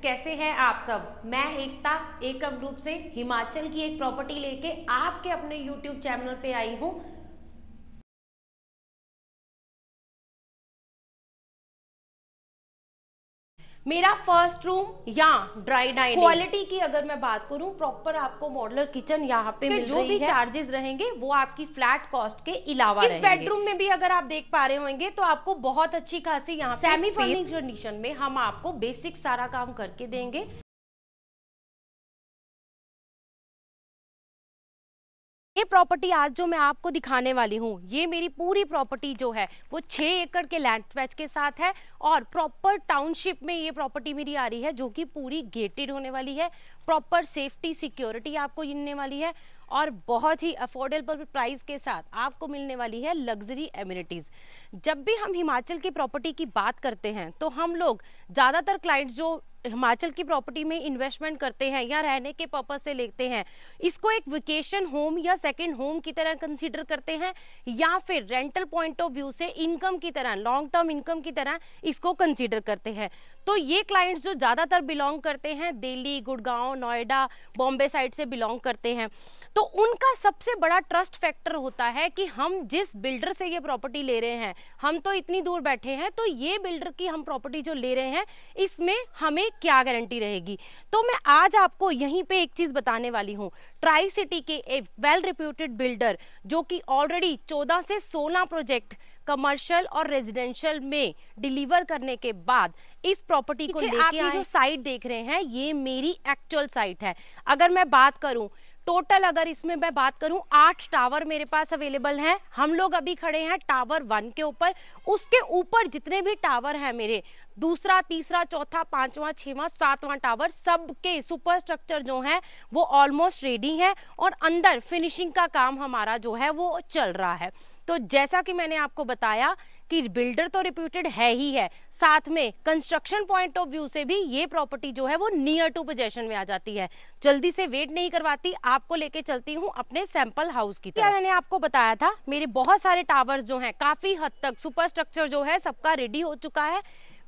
कैसे हैं आप सब। मैं एकता एकम ग्रुप से हिमाचल की एक प्रॉपर्टी लेके आपके अपने YouTube चैनल पे आई हूँ। मेरा फर्स्ट रूम या ड्राई डाइनिंग क्वालिटी की अगर मैं बात करूं, प्रॉपर आपको मॉडुलर किचन यहाँ पे मिल जो भी चार्जेस रहेंगे वो आपकी फ्लैट कॉस्ट के अलावा इस बेडरूम में भी अगर आप देख पा रहे होंगे तो आपको बहुत अच्छी खासी यहाँ सेमी फर्निश्ड कंडीशन में हम आपको बेसिक सारा काम करके देंगे। ये प्रॉपर्टी आज जो मैं आपको दिखाने वाली हूँ, ये मेरी पूरी प्रॉपर्टी जो है वो 6 एकड़ के लैंड पैच के साथ है और प्रॉपर टाउनशिप में ये प्रॉपर्टी मेरी आ रही है जो कि पूरी गेटेड होने वाली है। प्रॉपर सेफ्टी सिक्योरिटी आपको मिलने वाली है और बहुत ही अफोर्डेबल प्राइस के साथ आपको मिलने वाली है लग्जरी एमिनिटीज। जब भी हम हिमाचल की प्रॉपर्टी की बात करते हैं तो हम लोग ज़्यादातर क्लाइंट्स जो हिमाचल की प्रॉपर्टी में इन्वेस्टमेंट करते हैं या रहने के पर्पस से लेते हैं, इसको एक वेकेशन होम या सेकंड होम की तरह कंसीडर करते हैं या फिर रेंटल पॉइंट ऑफ व्यू से इनकम की तरह, लॉन्ग टर्म इनकम की तरह इसको कंसीडर करते हैं। तो ये क्लाइंट्स जो ज़्यादातर बिलोंग करते हैं दिल्ली, गुड़गांव, नोएडा, बॉम्बे साइड से बिलोंग करते हैं, तो उनका सबसे बड़ा ट्रस्ट फैक्टर होता है कि हम जिस बिल्डर से ये प्रॉपर्टी ले रहे हैं, हम तो इतनी दूर बैठे हैं, तो ये बिल्डर की हम प्रॉपर्टी जो ले रहे हैं इसमें हमें क्या गारंटी रहेगी। तो मैं आज आपको यहीं पे एक चीज बताने वाली हूँ। ट्राई सिटी के एक वेल रिप्यूटेड बिल्डर जो कि ऑलरेडी 14 से 16 प्रोजेक्ट कमर्शियल और रेजिडेंशियल में डिलीवर करने के बाद इस प्रॉपर्टी को लेके आप ये जो साइट देख रहे हैं ये मेरी एक्चुअल साइट है। अगर मैं बात करूं टोटल, अगर इसमें मैं बात करूं 8 टावर मेरे पास अवेलेबल हैं। हम लोग अभी खड़े हैं टावर 1 के ऊपर। उसके ऊपर जितने भी टावर हैं मेरे, दूसरा, तीसरा, चौथा, पांचवा, छठवां, सातवां टावर, सबके सुपर स्ट्रक्चर जो हैं वो ऑलमोस्ट रेडी है और अंदर फिनिशिंग का काम हमारा जो है वो चल रहा है। तो जैसा कि मैंने आपको बताया कि बिल्डर तो रिप्यूटेड है ही है, साथ में कंस्ट्रक्शन पॉइंट ऑफ व्यू से भी ये प्रॉपर्टी जो है वो नियर टू पोजेशन में आ जाती है। जल्दी से वेट नहीं करवाती, आपको लेके चलती हूँ अपने सैंपल हाउस की तरफ। मैंने आपको बताया था मेरे बहुत सारे टावर्स जो हैं काफी हद तक सुपर स्ट्रक्चर जो है सबका रेडी हो चुका है।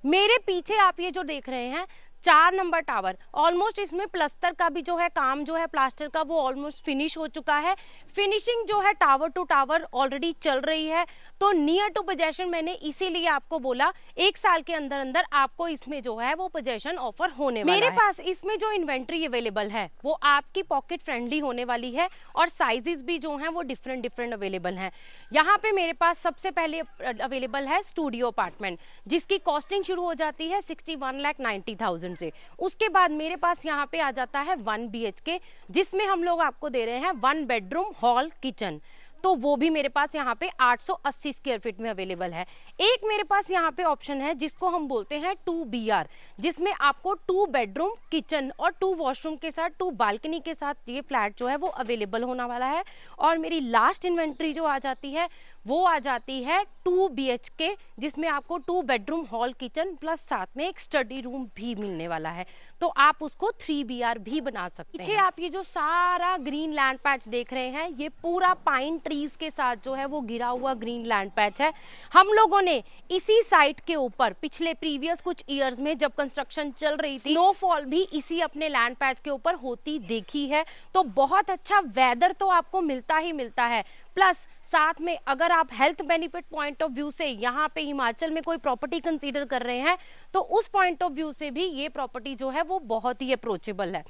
मेरे पीछे आप ये जो देख रहे हैं 4 नंबर टावर, ऑलमोस्ट इसमें प्लास्टर का भी जो है काम जो है प्लास्टर का वो ऑलमोस्ट फिनिश हो चुका है। फिनिशिंग जो है टावर टू टावर ऑलरेडी चल रही है। तो नियर टू पोजेशन मैंने इसीलिए आपको बोला 1 साल के अंदर अंदर आपको इसमें जो है वो पोजेशन ऑफर होने वाला है। मेरे पास इसमें जो इन्वेंट्री अवेलेबल है वो आपकी पॉकेट फ्रेंडली होने वाली है और साइजेस भी जो है वो डिफरेंट डिफरेंट अवेलेबल है। यहाँ पे मेरे पास सबसे पहले अवेलेबल है स्टूडियो अपार्टमेंट जिसकी कॉस्टिंग शुरू हो जाती है 61,90,000 से। उसके बाद मेरे पास यहाँ पे आ जाता है 1 BHK जिसमें हम लोग आपको दे रहे हैं 1 बेडरूम हॉल किचन, तो वो भी मेरे पास यहाँ पे 880 स्क्वायर फीट में अवेलेबल है। एक मेरे पास यहाँ पे ऑप्शन है जिसको हम बोलते हैं 2BR जिसमें आपको 2 बेडरूम किचन और 2 वॉशरूम के साथ 2 बालकनी के साथ ये फ्लैट जो है वो अवेलेबल होने वाला है। और मेरी लास्ट इन्वेंट्री जो आ जाती है वो आ जाती है 2 BHK जिसमें आपको 2 बेडरूम हॉल किचन प्लस साथ में एक स्टडी रूम भी मिलने वाला है, तो आप उसको 3BR भी बना सकते हैं। पीछे आप ये जो सारा ग्रीन लैंड पैच देख रहे हैं ये पूरा पाइन ट्रीज के साथ जो है वो घिरा हुआ ग्रीन लैंड पैच है। हम लोगों ने इसी साइट के ऊपर पिछले प्रीवियस कुछ ईयर्स में जब कंस्ट्रक्शन चल रही थी स्नोफॉल भी इसी अपने लैंड पैच के ऊपर होती देखी है, तो बहुत अच्छा वेदर तो आपको मिलता ही मिलता है। प्लस साथ में अगर आप health benefit point of view से यहाँ पे हिमाचल में कोई प्रॉपर्टी कंसीडर कर रहे हैं तो उस पॉइंट ऑफ व्यू से भी ये प्रॉपर्टी जो है वो बहुत ही अप्रोचेबल है।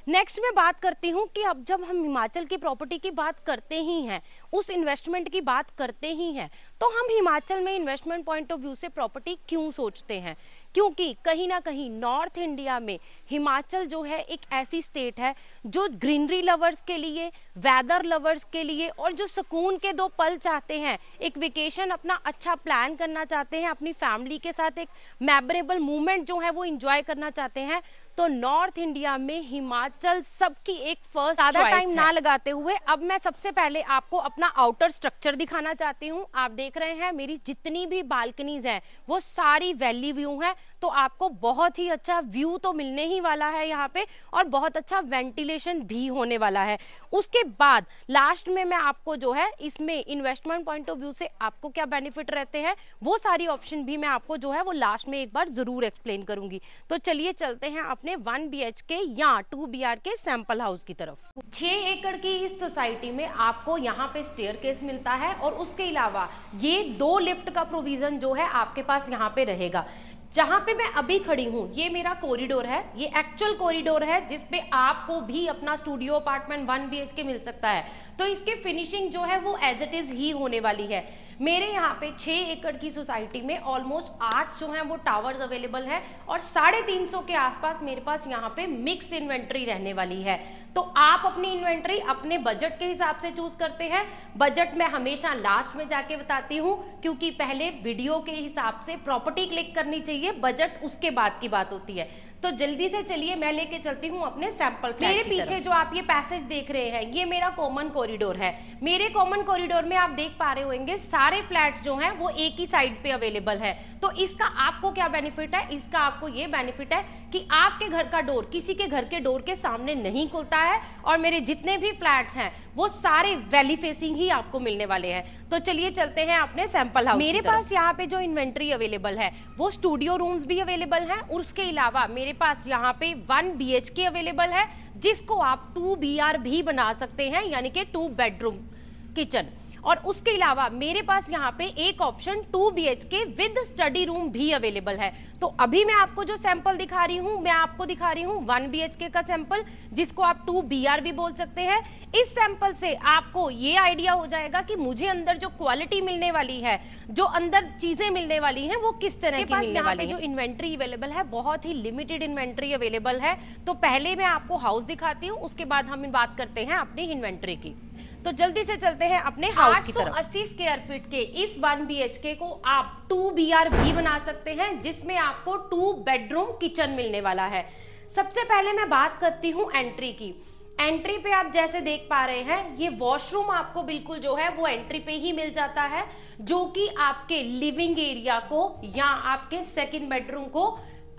नेक्स्ट मैं बात करती हूँ कि अब जब हम हिमाचल की प्रॉपर्टी की बात करते ही हैं, उस इन्वेस्टमेंट की बात करते ही हैं, तो हम हिमाचल में इन्वेस्टमेंट पॉइंट ऑफ व्यू से प्रॉपर्टी क्यों सोचते हैं, क्योंकि कहीं ना कहीं नॉर्थ इंडिया में हिमाचल जो है एक ऐसी स्टेट है जो ग्रीनरी लवर्स के लिए, वेदर लवर्स के लिए और जो सुकून के 2 पल चाहते हैं, एक वेकेशन अपना अच्छा प्लान करना चाहते हैं, अपनी फैमिली के साथ एक मेमोरेबल मोमेंट जो है वो एंजॉय करना चाहते हैं, तो नॉर्थ इंडिया में हिमाचल सबकी एक फर्स्ट। ज्यादा टाइम ना लगाते हुए अब मैं सबसे पहले आपको अपना आउटर स्ट्रक्चर दिखाना चाहती हूँ। आप देख रहे हैं मेरी जितनी भी बालकनीज हैं वो सारी वैली व्यू है, तो आपको बहुत ही अच्छा व्यू तो मिलने ही वाला है यहाँ पे, और बहुत अच्छा वेंटिलेशन भी होने वाला है। उसके बाद लास्ट में मैं आपको जो है इसमें इन्वेस्टमेंट पॉइंट ऑफ व्यू से आपको क्या बेनिफिट रहते हैं वो सारी ऑप्शन भी मैं आपको जो है वो लास्ट में एक बार जरूर एक्सप्लेन करूंगी। तो चलिए चलते हैं अपने 1 BHK या 2 BR सैंपल हाउस की तरफ। 6 एकड़ की इस सोसाइटी में आपको यहाँ पे स्टेयरकेस मिलता है, और उसके अलावा ये 2 लिफ्ट का प्रोविजन जो है आपके पास यहाँ पे रहेगा। जहां पे मैं अभी खड़ी हूं ये मेरा कॉरिडोर है, ये एक्चुअल कॉरिडोर है जिसपे आपको भी अपना स्टूडियो अपार्टमेंट 1 BHK मिल सकता है। तो इसके फिनिशिंग जो है वो एज इट इज ही होने वाली है। मेरे यहाँ पे 6 एकड़ की सोसाइटी में ऑलमोस्ट 8 जो हैं वो टावर्स अवेलेबल हैं, और 350 के आसपास मेरे पास यहाँ पे मिक्स इन्वेंट्री रहने वाली है। तो आप अपनी इन्वेंट्री अपने बजट के हिसाब से चूज करते हैं। बजट मैं हमेशा लास्ट में जाके बताती हूँ, क्योंकि पहले वीडियो के हिसाब से प्रॉपर्टी क्लिक करनी चाहिए, बजट उसके बाद की बात होती है। तो जल्दी से चलिए मैं लेके चलती हूँ अपने सैंपल फ्लैट। मेरे पीछे जो आप ये पैसेज देख रहे हैं ये मेरा कॉमन कॉरिडोर है। मेरे कॉमन कॉरिडोर में आप देख पा रहे होंगे सारे फ्लैट्स जो हैं वो एक ही साइड पे अवेलेबल है। तो इसका आपको क्या बेनिफिट है? इसका आपको ये बेनिफिट है कि आपके घर का डोर किसी के घर के डोर के सामने नहीं खुलता है, और मेरे जितने भी फ्लैट्स हैं वो सारे वैली फेसिंग ही आपको मिलने वाले हैं। तो चलिए चलते हैं अपने सैंपल हाउस। मेरे पास यहाँ पे जो इन्वेंट्री अवेलेबल है वो स्टूडियो रूम्स भी अवेलेबल हैं, और उसके अलावा मेरे पास यहाँ पे 1 BHK अवेलेबल है जिसको आप 2 BR भी बना सकते हैं, यानी कि 2 बेडरूम किचन। और उसके अलावा मेरे पास यहाँ पे एक option 2 BHK with study room भी अवेलेबल है। तो अभी मैं आपको जो सैंपल दिखा रही हूँ मैं आपको दिखा रही हूँ 1 BHK का सैंपल, जिसको आप 2 BR भी बोल सकते हैं। इस सैंपल से आपको ये आइडिया हो जाएगा कि मुझे अंदर जो क्वालिटी मिलने वाली है, जो अंदर चीजें मिलने वाली हैं वो किस तरह की मिलने वाली है। जो इन्वेंट्री अवेलेबल है बहुत ही लिमिटेड इन्वेंट्री अवेलेबल है। तो पहले मैं आपको हाउस दिखाती हूँ, उसके बाद हम बात करते हैं अपनी इन्वेंट्री की। तो जल्दी से चलते हैं अपने हाउस की तरफ। 880 स्क्वायर फीट के इस 1 BHK को आप 2 BR भी बना सकते हैं, जिसमें आपको 2 बेडरूम किचन मिलने वाला है। सबसे पहले मैं बात करती हूँ एंट्री की। एंट्री पे आप जैसे देख पा रहे हैं ये वॉशरूम आपको बिल्कुल जो है वो एंट्री पे ही मिल जाता है, जो कि आपके लिविंग एरिया को या आपके सेकंड बेडरूम को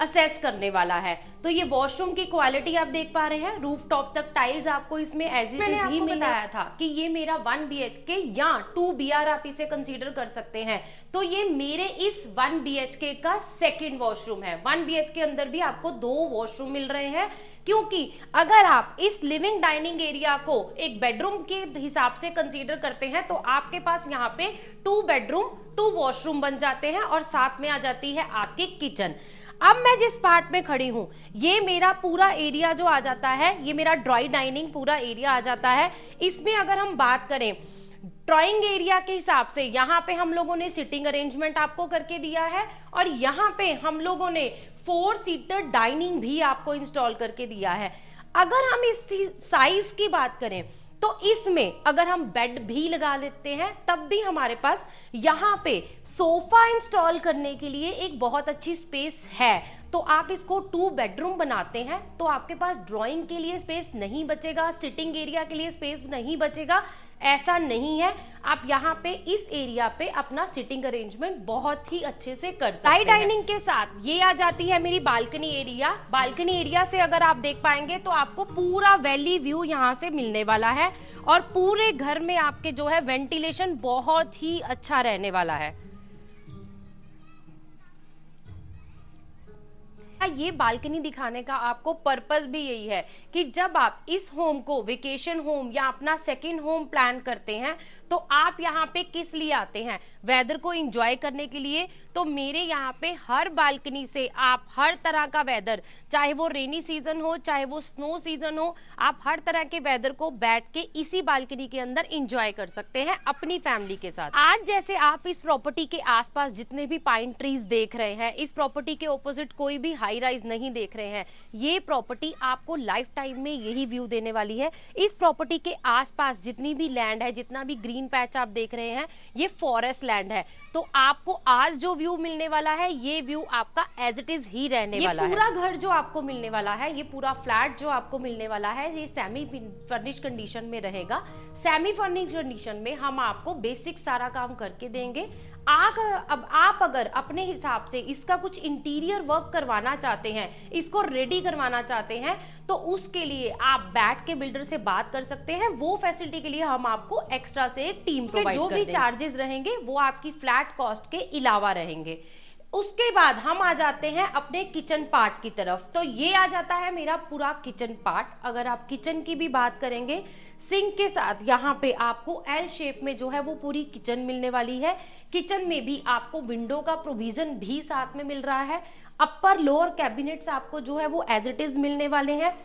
असेस करने वाला है। तो ये वॉशरूम की क्वालिटी आप देख पा रहे हैं, रूफ टॉप तक टाइल्स आपको इसमें एज इट इज ही बताया था कि ये मेरा 1 BHK या 2 BR आप इसे कंसीडर कर सकते हैं। तो ये मेरे इस 1 BHK का सेकंड वॉशरूम है। 1 BHK के अंदर भी आपको 2 वॉशरूम मिल रहे हैं, क्योंकि अगर आप इस लिविंग डाइनिंग एरिया को एक बेडरूम के हिसाब से कंसीडर करते हैं तो आपके पास यहाँ पे 2 बेडरूम 2 वॉशरूम बन जाते हैं, और साथ में आ जाती है आपकी किचन। अब मैं जिस पार्ट में खड़ी हूं ये मेरा पूरा एरिया जो आ जाता है, ये मेरा ड्राई डाइनिंग पूरा एरिया आ जाता है। इसमें अगर हम बात करें ड्राइंग एरिया के हिसाब से, यहाँ पे हम लोगों ने सिटिंग अरेंजमेंट आपको करके दिया है, और यहाँ पे हम लोगों ने 4 सीटर डाइनिंग भी आपको इंस्टॉल करके दिया है। अगर हम इस साइज की बात करें तो इसमें अगर हम बेड भी लगा लेते हैं तब भी हमारे पास यहाँ पे सोफा इंस्टॉल करने के लिए एक बहुत अच्छी स्पेस है। तो आप इसको 2 बेडरूम बनाते हैं तो आपके पास ड्राइंग के लिए स्पेस नहीं बचेगा, सिटिंग एरिया के लिए स्पेस नहीं बचेगा, ऐसा नहीं है। आप यहाँ पे इस एरिया पे अपना सिटिंग अरेंजमेंट बहुत ही अच्छे से कर सकते हैं। साइड डाइनिंग के साथ ये आ जाती है मेरी बालकनी एरिया। बालकनी एरिया से अगर आप देख पाएंगे तो आपको पूरा वैली व्यू यहाँ से मिलने वाला है, और पूरे घर में आपके जो है वेंटिलेशन बहुत ही अच्छा रहने वाला है। ये बालकनी दिखाने का आपको पर्पस भी यही है कि जब आप इस होम को वेकेशन होम या अपना सेकंड होम प्लान करते हैं तो आप यहाँ पे किस लिए आते हैं? वेदर को एंजॉय करने के लिए। तो मेरे यहाँ पे हर बालकनी से आप हर तरह का वेदर, चाहे वो रेनी सीजन हो चाहे वो स्नो सीजन हो, आप हर तरह के वेदर को बैठ के इसी बालकनी के अंदर एंजॉय कर सकते हैं अपनी फैमिली के साथ। आज जैसे आप इस प्रॉपर्टी के आसपास जितने भी पाइन ट्रीज देख रहे हैं, इस प्रॉपर्टी के ऑपोजिट कोई भी हाई राइज नहीं देख रहे हैं। ये प्रॉपर्टी आपको लाइफ टाइम में यही व्यू देने वाली है। इस प्रॉपर्टी के आसपास जितनी भी लैंड है, जितना भी ग्रीन ग्रीन पैच आप देख रहे हैं, ये फॉरेस्ट लैंड है। तो आपको आज जो व्यू मिलने वाला है, ये व्यू आपका एज इट इज ही रहने वाला है। पूरा घर जो आपको मिलने वाला है, ये पूरा फ्लैट जो आपको मिलने वाला है, ये सेमी फर्निश कंडीशन में रहेगा। सेमी फर्निश कंडीशन में हम आपको बेसिक सारा काम करके देंगे। अब आप अगर अपने हिसाब से इसका कुछ इंटीरियर वर्क करवाना चाहते हैं, इसको रेडी करवाना चाहते हैं, तो उसके लिए आप बैठ के बिल्डर से बात कर सकते हैं। वो फैसिलिटी के लिए हम आपको एक्स्ट्रा से एक टीम प्रोवाइड कर देंगे। जो भी चार्जेस रहेंगे वो आपकी फ्लैट कॉस्ट के अलावा रहेंगे। उसके बाद हम आ जाते हैं अपने किचन पार्ट की तरफ। तो ये आ जाता है मेरा पूरा किचन पार्ट। अगर आप किचन की भी बात करेंगे, सिंक के साथ यहाँ पे आपको एल शेप में जो है वो पूरी किचन मिलने वाली है। किचन में भी आपको विंडो का प्रोविजन भी साथ में मिल रहा है। अपर लोअर कैबिनेट्स आपको जो है वो एज इट इज मिलने वाले हैं।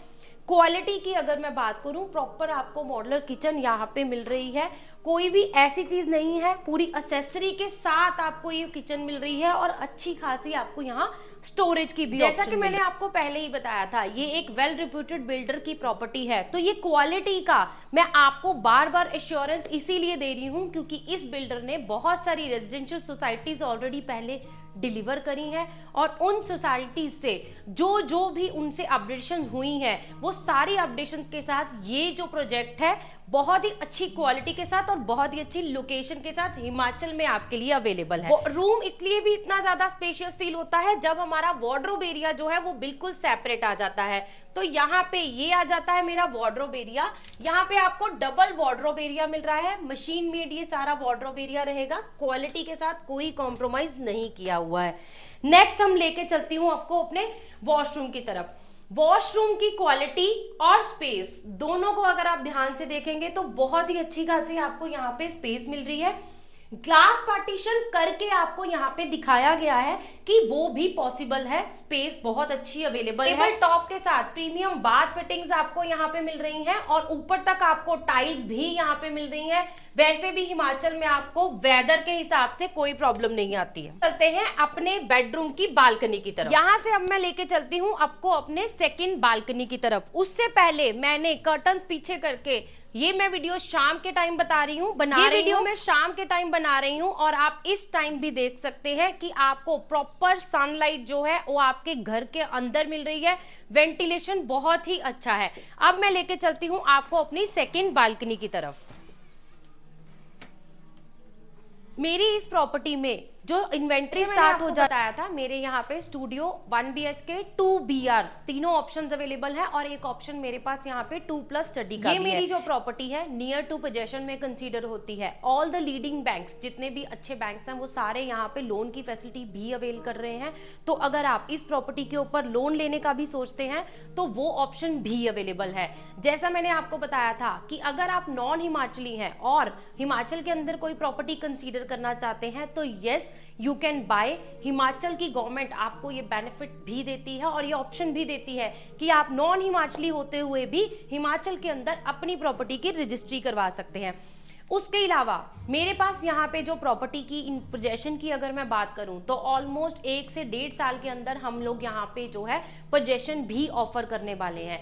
क्वालिटी की अगर मैं बात करूं, प्रॉपर आपको मॉड्यूलर किचन यहाँ पे मिल रही है। कोई भी ऐसी चीज नहीं है, पूरी एसेसरी के साथ आपको ये किचन मिल रही है और अच्छी खासी आपको यहाँ स्टोरेज की भी, जैसा कि मैंने आपको पहले ही बताया था, ये एक वेल रिप्यूटेड बिल्डर की प्रॉपर्टी है। तो ये क्वालिटी का मैं आपको बार बार एश्योरेंस इसीलिए दे रही हूँ क्योंकि इस बिल्डर ने बहुत सारी रेजिडेंशियल सोसाइटीज ऑलरेडी पहले डिलीवर करी हैं और उन सोसाइटीज से जो भी उनसे अपडेशंस हुई हैं, वो सारी अपडेशंस के साथ ये जो प्रोजेक्ट है बहुत ही अच्छी क्वालिटी के साथ और बहुत ही अच्छी लोकेशन के साथ हिमाचल में आपके लिए अवेलेबल है। रूम इसलिए भी इतना ज्यादा स्पेशियस फील होता है जब हमारा वार्डरोब एरिया जो है वो बिल्कुल सेपरेट आ जाता है। तो यहाँ पे ये आ जाता है मेरा वार्डरोब एरिया। यहाँ पे आपको डबल वार्डरोब एरिया मिल रहा है। मशीन मेड ये सारा वार्डरोब एरिया रहेगा। क्वालिटी के साथ कोई कॉम्प्रोमाइज नहीं किया हुआ है। नेक्स्ट हम लेके चलती हूँ आपको अपने वॉशरूम की तरफ। वॉशरूम की क्वालिटी और स्पेस दोनों को अगर आप ध्यान से देखेंगे तो बहुत ही अच्छी खासी आपको यहाँ पे स्पेस मिल रही है। ग्लास पार्टीशन करके आपको यहाँ पे दिखाया गया है कि वो भी पॉसिबल है। स्पेस बहुत अच्छी अवेलेबल है। टेबल टॉप के साथ प्रीमियम बाथ फिटिंग्स आपको यहाँ पे मिल रही हैं और ऊपर तक आपको टाइल्स भी यहाँ पे मिल रही हैं। वैसे भी हिमाचल में आपको वेदर के हिसाब से कोई प्रॉब्लम नहीं आती है। चलते हैं अपने बेडरूम की बालकनी की तरफ। यहाँ से अब मैं लेके चलती हूँ आपको अपने सेकंड बालकनी की तरफ। उससे पहले मैंने कर्टन्स पीछे करके, ये मैं वीडियो शाम के टाइम बता रही हूँ, मैं शाम के टाइम बना रही हूँ और आप इस टाइम भी देख सकते हैं कि आपको प्रॉपर सनलाइट जो है वो आपके घर के अंदर मिल रही है। वेंटिलेशन बहुत ही अच्छा है। अब मैं लेके चलती हूँ आपको अपनी सेकंड बालकनी की तरफ। मेरी इस प्रॉपर्टी में जो इन्वेंट्री स्टार्ट हो जाता था, मेरे यहाँ पे स्टूडियो 1 BHK 2 BR तीनों ऑप्शंस अवेलेबल है और एक ऑप्शन मेरे पास यहाँ पे 2+ स्टडी का। ये मेरी जो प्रॉपर्टी है नियर टू पोजेशन में कंसीडर होती है। ऑल द लीडिंग बैंक्स, जितने भी अच्छे बैंक्स हैं, वो सारे यहाँ पे लोन की फैसिलिटी भी अवेल कर रहे हैं। तो अगर आप इस प्रॉपर्टी के ऊपर लोन लेने का भी सोचते हैं तो वो ऑप्शन भी अवेलेबल है। जैसा मैंने आपको बताया था कि अगर आप नॉन हिमाचली हैं और हिमाचल के अंदर कोई प्रॉपर्टी कंसीडर करना चाहते हैं तो yes, you can buy. Himachal की गवर्नमेंट आपको ये बेनिफिट भी देती है और ये ऑप्शन भी देती है कि आप नॉन हिमाचली होते हुए भी हिमाचल के अंदर अपनी प्रॉपर्टी की रजिस्ट्री करवा सकते हैं। उसके अलावा मेरे पास यहाँ पे जो प्रॉपर्टी की इन पोजेशन की अगर मैं बात करूं तो ऑलमोस्ट 1 से 1.5 साल के अंदर हम लोग यहाँ पे जो है पोजेशन भी ऑफर करने वाले हैं।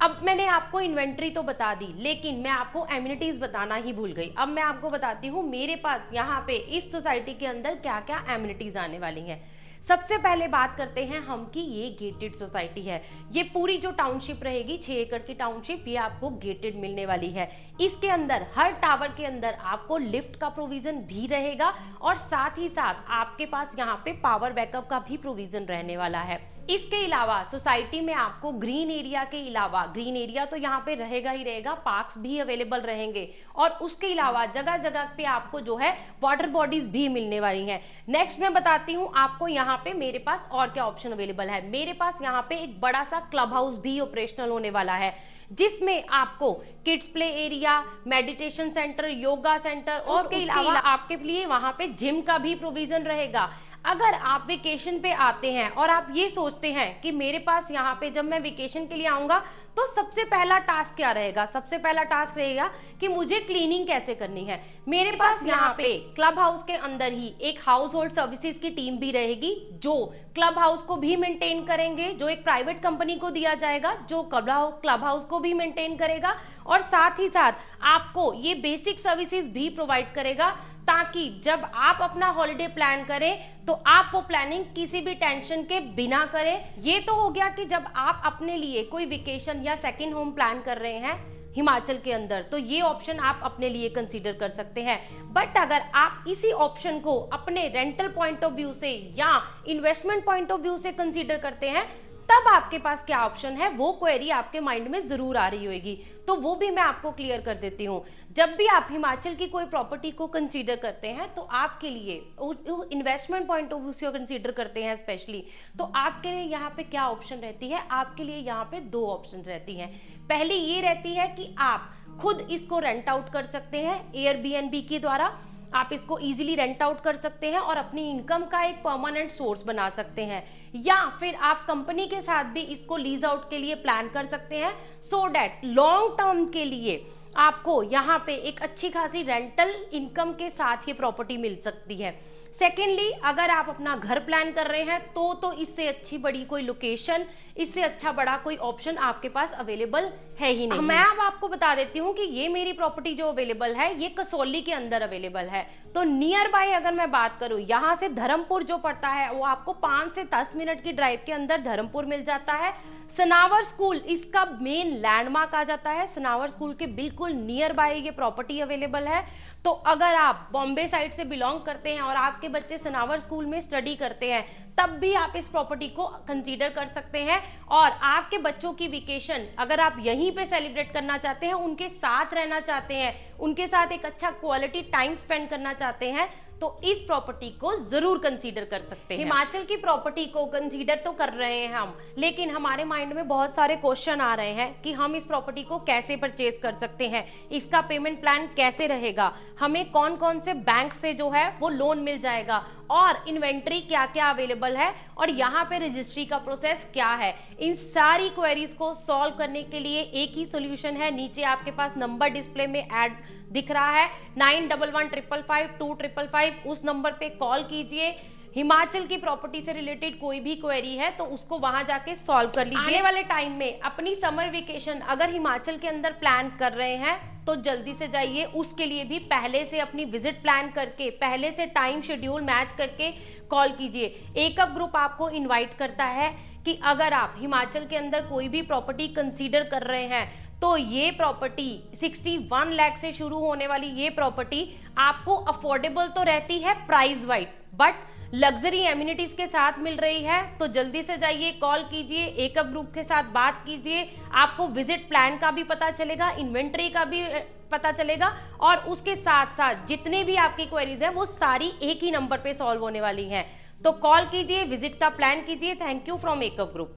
अब मैंने आपको इन्वेंट्री तो बता दी, लेकिन मैं आपको एमिनिटीज बताना ही भूल गई। अब मैं आपको बताती हूँ मेरे पास यहाँ पे इस सोसाइटी के अंदर क्या क्या एमिनिटीज आने वाली हैं। सबसे पहले बात करते हैं हम कि ये गेटेड सोसाइटी है। ये पूरी जो टाउनशिप रहेगी 6 एकड़ की टाउनशिप, ये आपको गेटेड मिलने वाली है। इसके अंदर हर टावर के अंदर आपको लिफ्ट का प्रोविजन भी रहेगा और साथ ही साथ आपके पास यहाँ पे पावर बैकअप का भी प्रोविजन रहने वाला है। इसके अलावा सोसाइटी में आपको ग्रीन एरिया के अलावा, ग्रीन एरिया तो यहाँ पे रहेगा ही रहेगा, पार्क्स भी अवेलेबल रहेंगे और उसके अलावा जगह जगह पे आपको जो है वाटर बॉडीज भी मिलने वाली हैं। नेक्स्ट मैं बताती हूँ आपको यहाँ पे मेरे पास और क्या ऑप्शन अवेलेबल है। मेरे पास यहाँ पे एक बड़ा सा क्लब हाउस भी ऑपरेशनल होने वाला है जिसमें आपको kids play area, meditation centre, yoga centre और उसके अलावा आपके लिए वहां पे जिम का भी प्रोविजन रहेगा। अगर आप वेकेशन पे आते हैं और आप ये सोचते हैं कि मेरे पास यहाँ पे जब मैं वेकेशन के लिए आऊंगा तो सबसे पहला टास्क क्या रहेगा? सबसे पहला टास्क रहेगा कि मुझे क्लीनिंग कैसे करनी है। मेरे पास यहाँ पे क्लब हाउस के अंदर ही एक हाउस होल्ड सर्विसेज की टीम भी रहेगी, जो क्लब हाउस को भी मेंटेन करेंगे, जो एक प्राइवेट कंपनी को दिया जाएगा जो क्लब हाउस को भी मेंटेन करेगा, और साथ ही साथ आपको ये बेसिक सर्विसेज भी प्रोवाइड करेगा, ताकि जब आप अपना हॉलिडे प्लान करें तो आप वो प्लानिंग किसी भी टेंशन के बिना करें। ये तो हो गया कि जब आप अपने लिए कोई वेकेशन या सेकंड होम प्लान कर रहे हैं हिमाचल के अंदर, तो ये ऑप्शन आप अपने लिए कंसीडर कर सकते हैं। बट अगर आप इसी ऑप्शन को अपने रेंटल पॉइंट ऑफ व्यू से या इन्वेस्टमेंट पॉइंट ऑफ व्यू से कंसीडर करते हैं, तब आपके पास क्या ऑप्शन है, वो क्वेरी आपके माइंड में जरूर आ रही होगी, तो वो भी मैं आपको क्लियर कर देती हूँ। जब भी आप हिमाचल की कोई प्रॉपर्टी को कंसीडर करते हैं तो आपके लिए इन्वेस्टमेंट पॉइंट ऑफ व्यू से कंसीडर करते हैं स्पेशली, तो आपके लिए यहाँ पे क्या ऑप्शन रहती है? आपके लिए यहाँ पे दो ऑप्शन रहती हैं। पहली ये रहती है कि आप खुद इसको रेंट आउट कर सकते हैं एयरबीएनबी के द्वारा, आप इसको इजीली रेंट आउट कर सकते हैं और अपनी इनकम का एक परमानेंट सोर्स बना सकते हैं, या फिर आप कंपनी के साथ भी इसको लीज आउट के लिए प्लान कर सकते हैं, सो दैट लॉन्ग टर्म के लिए आपको यहाँ पे एक अच्छी खासी रेंटल इनकम के साथ ये प्रॉपर्टी मिल सकती है। सेकेंडली, अगर आप अपना घर प्लान कर रहे हैं तो इससे अच्छी बड़ी कोई लोकेशन, इससे अच्छा बड़ा कोई ऑप्शन आपके पास अवेलेबल है ही नहीं। मैं अब आपको बता देती हूँ कि ये मेरी प्रॉपर्टी जो अवेलेबल है ये कसौली के अंदर अवेलेबल है। तो नियर बाय अगर मैं बात करूँ, यहाँ से धर्मपुर जो पड़ता है वो आपको 5 से 10 मिनट की ड्राइव के अंदर धर्मपुर मिल जाता है। सनावर स्कूल इसका मेन लैंडमार्क आ जाता है, सनावर स्कूल के बिल्कुल नियर बाय ये प्रॉपर्टी अवेलेबल है। तो अगर आप बॉम्बे साइड से बिलोंग करते हैं और आपके बच्चे सनावर स्कूल में स्टडी करते हैं, तब भी आप इस प्रॉपर्टी को कंसीडर कर सकते हैं। और आपके बच्चों की वेकेशन अगर आप यहीं पे सेलिब्रेट करना चाहते हैं, उनके साथ रहना चाहते हैं, उनके साथ एक अच्छा क्वालिटी टाइम स्पेंड करना चाहते हैं, तो इस प्रॉपर्टी को जरूर कंसीडर कर सकते हैं। हिमाचल की प्रॉपर्टी को कंसीडर तो कर रहे हैं हम, लेकिन हमारे माइंड में बहुत सारे क्वेश्चन आ रहे हैं कि हम इस प्रॉपर्टी को कैसे परचेज कर सकते हैं, इसका पेमेंट प्लान कैसे रहेगा, हमें कौन कौन से बैंक से जो है वो लोन मिल जाएगा, और इन्वेंट्री क्या क्या अवेलेबल है, और यहाँ पे रजिस्ट्री का प्रोसेस क्या है। इन सारी क्वेरीज को सॉल्व करने के लिए एक ही सोल्यूशन है। नीचे आपके पास नंबर डिस्प्ले में ऐड दिख रहा है 9115552555, उस नंबर पे कॉल कीजिए। हिमाचल की प्रॉपर्टी से रिलेटेड कोई भी क्वेरी है तो उसको वहां जाके सॉल्व कर लीजिए। आने वाले टाइम में अपनी समर वेकेशन अगर हिमाचल के अंदर प्लान कर रहे हैं तो जल्दी से जाइए, उसके लिए भी पहले से अपनी विजिट प्लान करके, पहले से टाइम शेड्यूल मैच करके कॉल कीजिए। एकअप ग्रुप आपको इनवाइट करता है कि अगर आप हिमाचल के अंदर कोई भी प्रॉपर्टी कंसीडर कर रहे हैं तो ये प्रॉपर्टी 61 लाख से शुरू होने वाली ये प्रॉपर्टी आपको अफोर्डेबल तो रहती है price wise, but luxury amenities के साथ मिल रही है। तो जल्दी से जाइए, कॉल कीजिए, एकअप ग्रुप के साथ बात कीजिए, आपको विजिट प्लान का भी पता चलेगा, इन्वेंट्री का भी पता चलेगा, और उसके साथ साथ जितने भी आपकी क्वेरीज हैं वो सारी एक ही नंबर पे सॉल्व होने वाली हैं। तो कॉल कीजिए, विजिट का प्लान कीजिए। थैंक यू फ्रॉम एकअप ग्रुप।